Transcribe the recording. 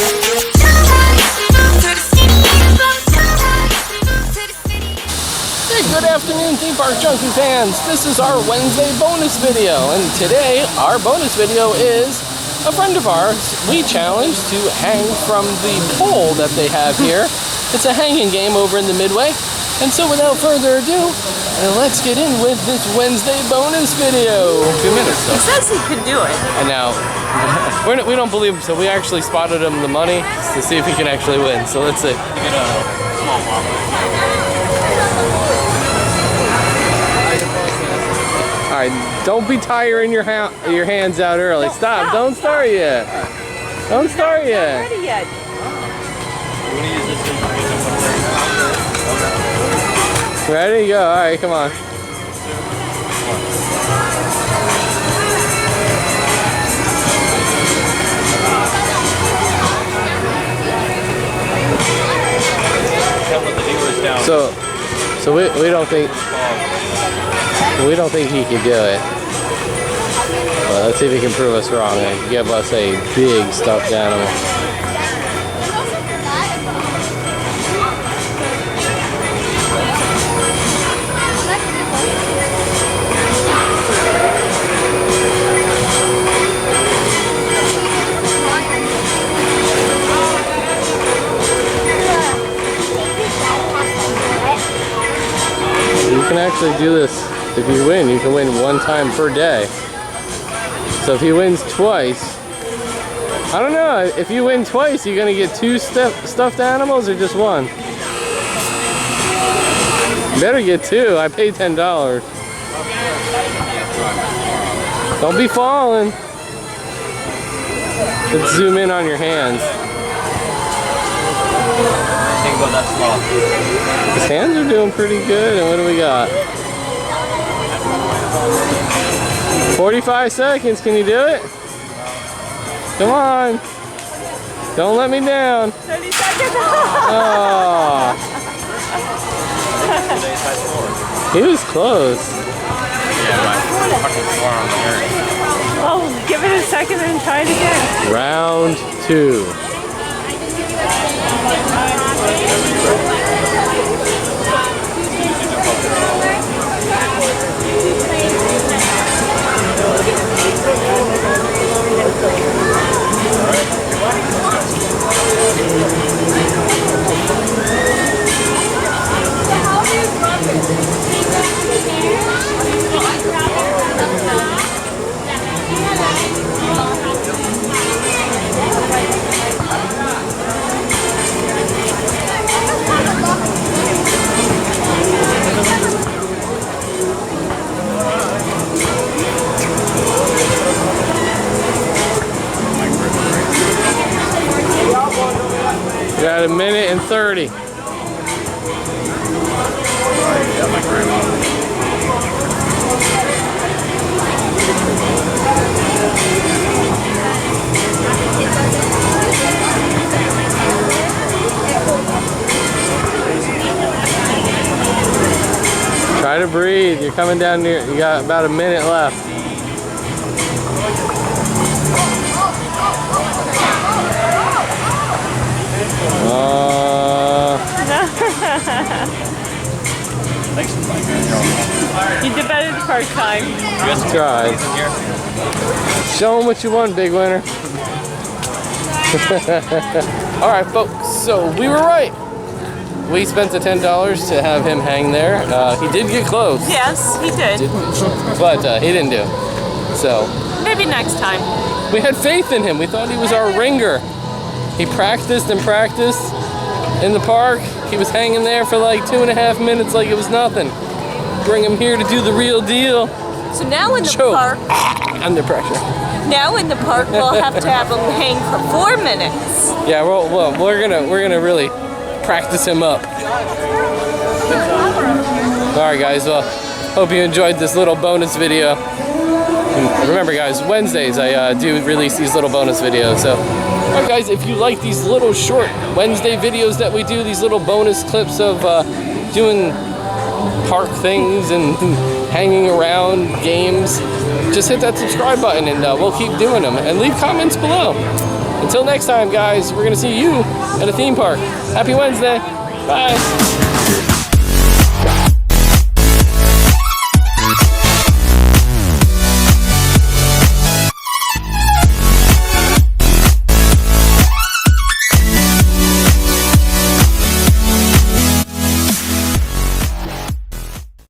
Good afternoon, theme park junkie fans. This is our Wednesday bonus video, and today our bonus video is a friend of ours we challenged to hang from the pole that they have here. It's a hanging game over in the Midway, and so without further ado, let's get in with this Wednesday bonus video. 2 minutes though. He says he could do it. And now we don't believe him, so we actually spotted him the money to see if he can actually win. So let's see. Alright, don't be tiring your hands out early. Stop, don't start yet. Don't start yet. Not ready yet. Ready? Go. Alright, come on. So we don't think he can do it. Well, let's see if he can prove us wrong and give us a big stuffed animal. You can actually do this. If you win, you can win one time per day. So if he wins twice, I don't know, if you win twice, you're gonna get two stuffed animals or just one? You better get two. I paid $10. Don't be falling. Let's zoom in on your hands. Can't go that slow. His hands are doing pretty good. And what do we got? 45 seconds. Can you do it? Come on. Don't let me down. 30 seconds. Oh. He was close. Yeah, right. Fucking far on the earth. Oh, give it a second and try it again. Round 2. Got 1 minute and 30. Try to breathe. You're coming down near. You got about 1 minute left. You did better the first time. Just try. Show them what you won, big winner. Alright folks, so we were right. We spent the $10 to have him hang there. He did get close. Yes, he did. But he didn't do. So maybe next time. we had faith in him. We thought he was our ringer. He practiced and practiced in the park. He was hanging there for like 2.5 minutes like it was nothing. Bring him here to do the real deal. So now in the Choke. park, Under pressure. now in the park, we'll have to have him hang for 4 minutes. Yeah, well, we're gonna really practice him up. All right, guys. Well, hope you enjoyed this little bonus video. And remember, guys, Wednesdays I do release these little bonus videos. So, all right, guys, if you like these little short Wednesday videos that we do, these little bonus clips of doing park things and hanging around games, just hit that subscribe button and we'll keep doing them. And leave comments below. Until next time, guys, we're going to see you at a theme park. Happy Wednesday. Bye.